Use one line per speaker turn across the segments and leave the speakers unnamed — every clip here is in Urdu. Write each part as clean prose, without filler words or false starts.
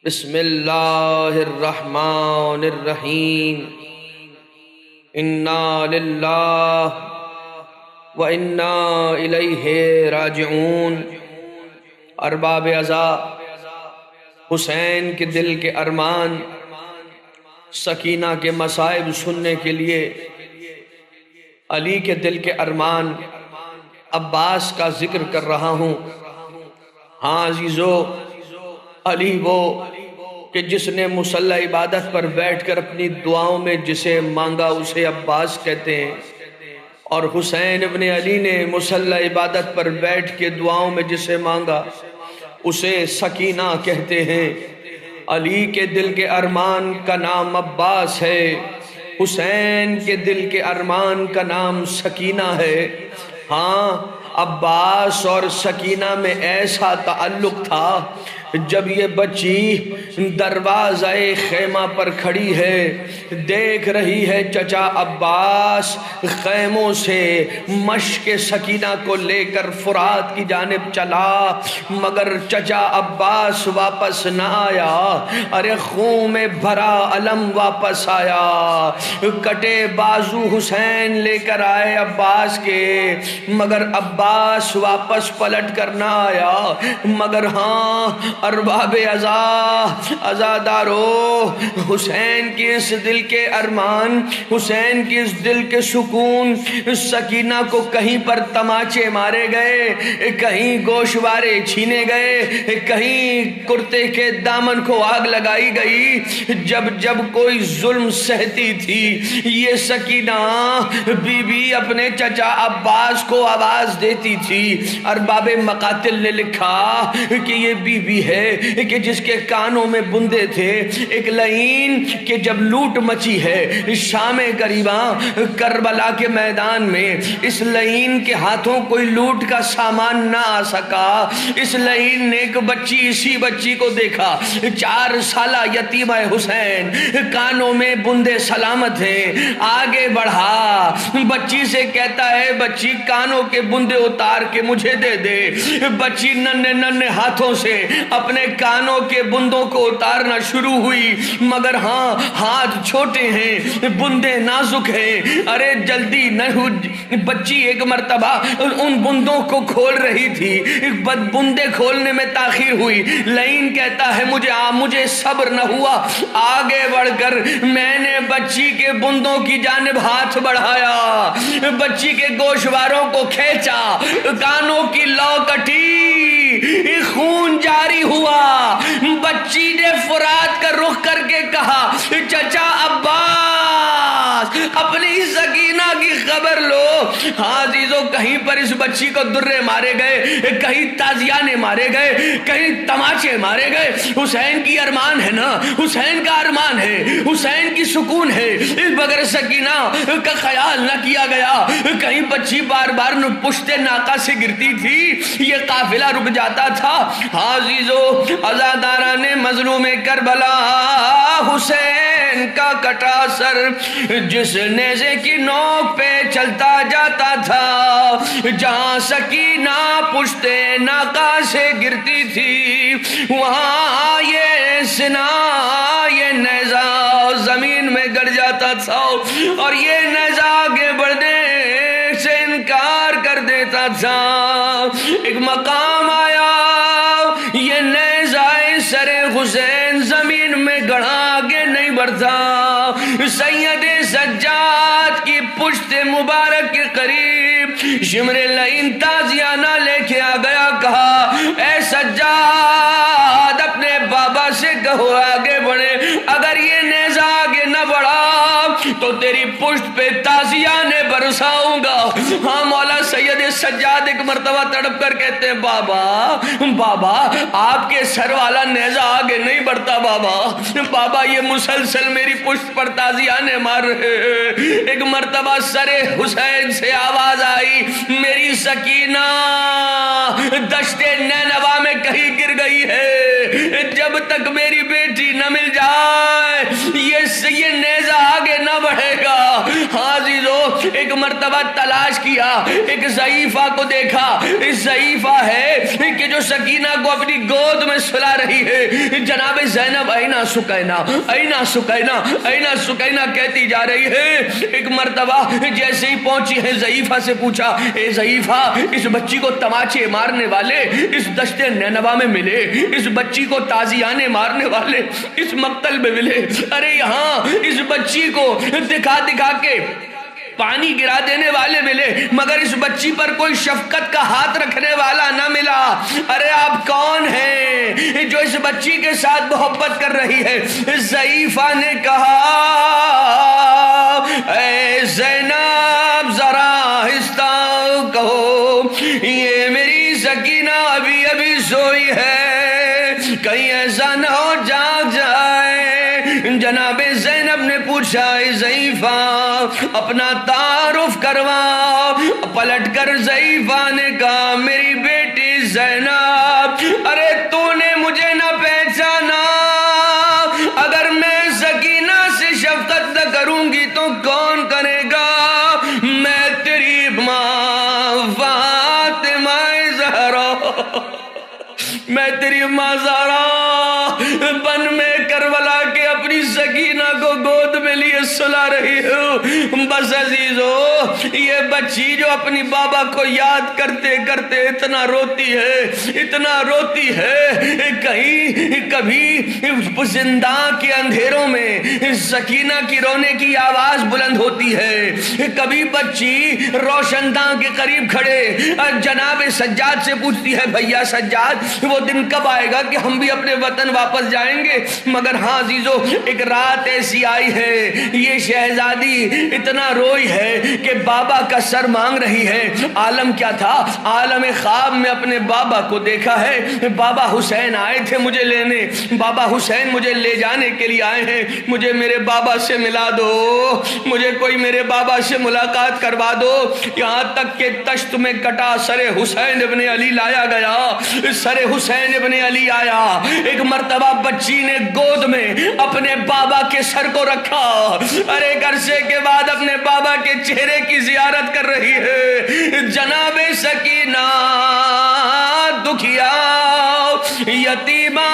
بسم اللہ الرحمن الرحیم انا للہ و انا الیہ راجعون۔ ارباب عزا، حسین کے دل کے ارمان، سکینہ کے مصائب سننے کے لیے علی کے دل کے ارمان عباس کا ذکر کر رہا ہوں۔ ہاں عزیزو، علی وہ کہ جس نے مصلی عبادت پر بیٹھ کر اپنی دعاؤں میں جسے مانگا اسے عباس کہتے ہیں، اور حسین ابن علی نے مصلی عبادت پر بیٹھ کے دعاؤں میں جسے مانگا اسے سکینہ کہتے ہیں۔ علی کے دل کے ارمان کا نام عباس ہے، حسین کے دل کے ارمان کا نام سکینہ ہے۔ ہاں، عباس اور سکینہ میں ایسا تعلق تھا، جب یہ بچی دروازہ خیمہ پر کھڑی ہے، دیکھ رہی ہے چچا عباس خیموں سے مشک سکینہ کو لے کر فرات کی جانب چلا، مگر چچا عباس واپس نہ آیا۔ ارے خون میں بھرا علم واپس آیا، کٹے بازو حسین لے کر آئے عباس کے، مگر عباس واپس پلٹ کر نہ آیا۔ مگر ہاں ارباب عزادارو، حسین کی اس دل کے ارمان، حسین کی اس دل کے سکون، سکینہ کو کہیں پر تماچے مارے گئے، کہیں گوشوارے چھینے گئے، کہیں کرتے کے دامن کو آگ لگائی گئی۔ جب جب کوئی ظلم سہتی تھی یہ سکینہ بی بی اپنے چچا عباس کو آواز دیتی تھی۔ ارباب مقاتل نے لکھا کہ یہ بی بی ہے کہ جس کے کانوں میں بندے تھے، ایک لعین کہ جب لوٹ مچی ہے شام غریباں کربلا کے میدان میں، اس لعین کے ہاتھوں کوئی لوٹ کا سامان نہ آ سکا۔ اس لعین نے ایک بچی، اسی بچی کو دیکھا، 4 سالہ یتیمہ حسین، کانوں میں بندے سلامت ہیں، آگے بڑھا، بچی سے کہتا ہے بچی کانوں کے بندے اتار کے مجھے دے دے۔ بچی ننھے ننھے ہاتھوں سے اپنے کانوں کے بندوں کو اتارنا شروع ہوئی، مگر ہاں ہاتھ چھوٹے ہیں، بندے نازک ہیں۔ ارے جلدی نہ ہو، بچی ایک مرتبہ ان بندوں کو کھول رہی تھی، بندے کھولنے میں تاخیر ہوئی۔ لعین کہتا ہے مجھے صبر نہ ہوا، آگے بڑھ کر میں نے بچی کے بندوں کی جانب ہاتھ بڑھایا، بچی کے گوشواروں کو کھینچا، کانوں کی لو کٹی، خون جاری ہوا۔ بچی نے فرات کا رخ کر کے کہا چچا عباس اپنی سکینہ کی خبر لو۔ ہاں عزیزو، کہیں پر اس بچی کو درے مارے گئے، کہیں تازیانے مارے گئے، کہیں تماچے مارے گئے۔ حسین کی ارمان ہے نا، حسین کا ارمان ہے، حسین کی سکون ہے، مگر سکینہ کا خیال نہ کیا گیا۔ کہیں بچی بار بار پشتے ناقہ سے گرتی تھی، یہ قافلہ رک جاتا تھا۔ ہاں عزیزو، عزاداران مظلوم کربلا، حسین کا کٹا سر جس نیزے کی نوک پہ چلتا جاتا تھا، جہاں سکینہ پشتے ناقہ سے گرتی تھی، وہاں یہ سنا، یہ نیزہ زمین میں گڑ جاتا تھا، اور یہ نیزہ آگے بڑھنے سے انکار کر دیتا تھا۔ ایک مقام آیا، یہ نیزہ سر حسین زمین میں گڑھا آگے نہیں بڑھتا، سید سجاد کی پشت مبارک کے قریب شمر لعین تازیانہ لے کے آ گیا، کہا اے سجاد اپنے بابا سے کہو آگے بڑھے، اگر یہ نیزہ آگے نہ بڑھا تو تیری پشت پہ تازیانے برساؤں گا۔ ہاں مولا سید سجاد ایک مرتبہ تڑپ کر کہتے ہیں بابا آپ کے سر والا نیزہ آگے نہیں بڑھتا، بابا یہ مسلسل میری پشت پر تازیانے مار رہے۔ ایک مرتبہ سر حسین سے آواز آئی، میری سکینہ دشت نینوا میں کہیں گر گئی ہے، جب تک میری بیٹی نہ مل جائے یہ نیزہ آگے نہ بڑھے گا۔ ہاں عزیزو، ایک مرتبہ مرتبہ تلاش کیا، ایک ضعیفہ کو دیکھا، اس ضعیفہ ہے کہ جو سکینہ کو اپنی گود میں سلا رہی ہے۔ جناب زینب اینا سکینہ اینا سکینہ اینا سکینہ کہتی جا رہی ہے۔ ایک مرتبہ جیسے ہی پہنچی ہے ضعیفہ سے پوچھا، اے ضعیفہ، اس بچی کو تماچے مارنے والے اس دشت نینوا میں ملے، اس بچی کو تازیانے مارنے والے اس مقتل میں ملے، ارے یہاں اس بچی کو دکھا دکھا کے پانی گرا دینے والے ملے، مگر اس بچی پر کوئی شفقت کا ہاتھ رکھنے والا نہ ملا۔ ارے آپ کون ہیں جو اس بچی کے ساتھ محبت کر رہی ہے؟ ضعیفہ نے کہا، اے زینب ذرا آہستہ کہو، یہ میری سکینہ ابھی ابھی سوئی ہے، کہیں ایسا نہ ہو جاگ جائے۔ جناب زینب نے پوچھا، اے ضعیفہ اپنا تعارف کروا۔ پلٹ کر ضعیفہ نے کہا، میری بیٹی زینب، ارے تو نے مجھے نہ پہچانا؟ اگر میں سکینہ سے شفقت نہ کروں گی تو کون کرے گا؟ میں تیری ماں فاطمہ زہرا، میں تیری ماں زہرا بن میں کربلا کے اپنی سکینہ کو گود میں لیے سلا رہی ہوں۔ بس عزیزو، یہ بچی جو اپنی بابا کو یاد کرتے کرتے اتنا روتی ہے، اتنا روتی ہے، کہیں کبھی زندان کے اندھیروں میں سکینہ کی رونے کی آواز بلند ہوتی ہے، کبھی بچی روشن داں کے قریب کھڑے جناب سجاد سے پوچھتی ہے، بھیا سجاد وہ دن کب آئے گا کہ ہم بھی اپنے وطن واپس جائیں گے؟ مگر ہاں عزیزو، ایک رات ایسی آئی ہے، یہ شہزادی اتنا روئی ہے کہ بابا کا سر مانگ رہی ہے۔ عالم کیا تھا؟ عالم خواب میں اپنے بابا کو دیکھا ہے، بابا حسین آئے تھے مجھے لینے، بابا حسین مجھے لے جانے کے لیے آئے ہیں، مجھے میرے بابا سے ملا دو، مجھے کوئی میرے بابا سے ملاقات کروا دو۔ یہاں تک کہ تشت میں کٹا سر حسین ابن علی لایا گیا، سر حسین ابن علی آیا، ایک مرتبہ بچی نے گود میں اپنے بابا کے سر کو رکھا، ارے ایک عرصے کے بعد اپنے بابا کے چہرے کی زیارت کر رہی ہے۔ جناب سکینہ دکھیا یتیمہ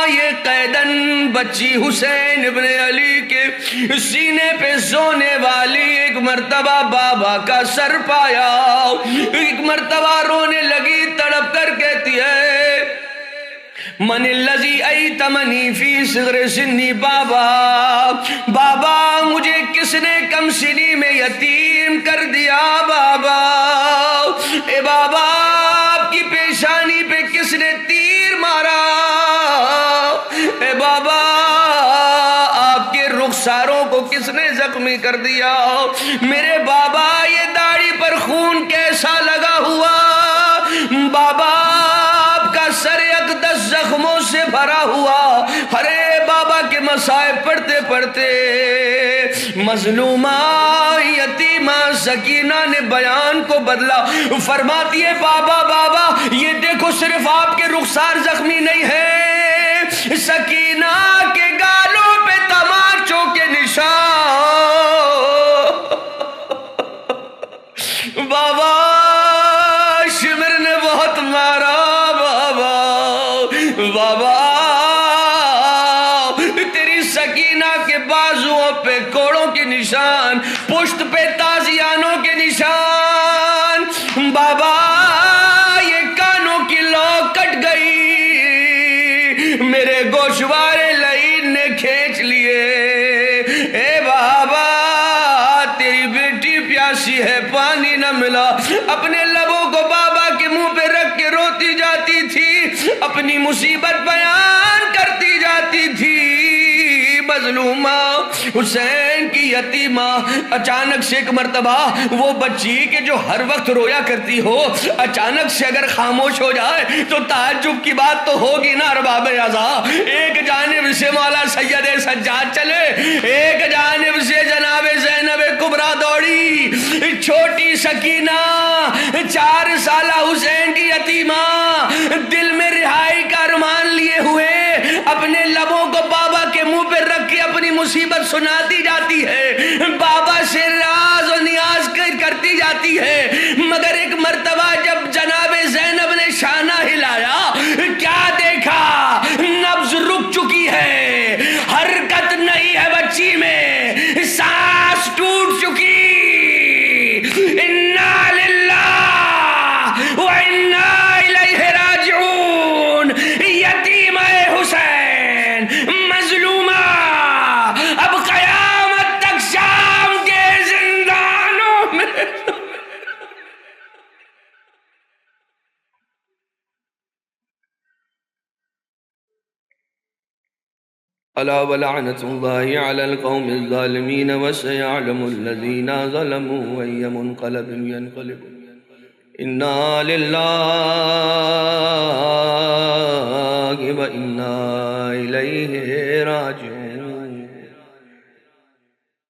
یہ قیدن بچی حسین ابن علی کے سینے پہ سونے والی ایک مرتبہ بابا کا سر پایا، ایک مرتبہ رونے لگی، تڑپ کر کہتی ہے، من الذی ایتمنی فی صغر سنی، بابا بابا مجھے کس نے کم سنی میں یتیم کر دیا؟ بابا اے بابا آپ کی پیشانی پہ کس نے تیر مارا؟ اے بابا آپ کے رخساروں کو کس نے زخمی کر دیا؟ میرے بابا یہ داڑھی پر خون کیسا لگا ہوا؟ بابا آپ کا سر اقدس زخموں سے بھرا ہوا۔ ارے بابا کے مسائب پڑھتے پڑھتے مظلومہ یتیمہ سکینہ نے بیان کو بدلا، فرماتی ہے، بابا بابا یہ دیکھو صرف آپ کے رخسار زخمی نہیں ہے، سکینہ کے گالوں پہ تماچوں کے نشان۔ بابا شمر نے بہت مارا، بابا بابا تیری سکینہ کے بازوؤں پہ کوڑوں کے نشان، پشت پہ تازیانوں کے نشان، بابا یہ کانوں کی لو کٹ گئی، میرے گوشوارے لعین نے کھینچ لیے۔ اے بابا تیری بیٹی پیاسی ہے، پانی نہ ملا، اپنے لبوں کو بابا کے منہ پہ رکھ کے روتی جاتی تھی، اپنی مصیبت بیان کرتی جاتی تھی۔ مظلومہ حسین کی یتیمہ اچانک سے ایک مرتبہ وہ بچی کہ جو ہر وقت رویا کرتی ہو، اچانک سے اگر خاموش ہو جائے تو تعجب کی بات تو ہوگی نا ارباب اعضاء۔ ایک جانب سے مولا سید سجاد چلے، ایک جانب سے جناب زینب کبریٰ دوڑی، چھوٹی سکینہ 4 سالہ حسین کی یتیمہ دل میں رہائی کا ارمان لیے ہوئے اپنے لبوں کو بابا کے منہ پہ رکھ کے اپنی مصیبت سناتی جاتی ہے، بابا سے راز و نیاز کرتی گئی ہے، مگر ایک مرتبہ جب جناب زینب نے شانہ ہلایا، کیا دیکھا؟ نبض رک چکی ہے، حرکت نہیں ہے بچی میں، سانس ٹوٹ چکی۔ انا للہ و انا الیہ راجعون۔ یتیم حسین مظلومہ اب قیامت تک شام کے زندانوں میں۔ الا ولعنۃ اللہ علی القوم الظالمین وسيعلم الذین ظلموا أي منقلب ينقلبون۔ انا للہ و انا الیہ راجعون۔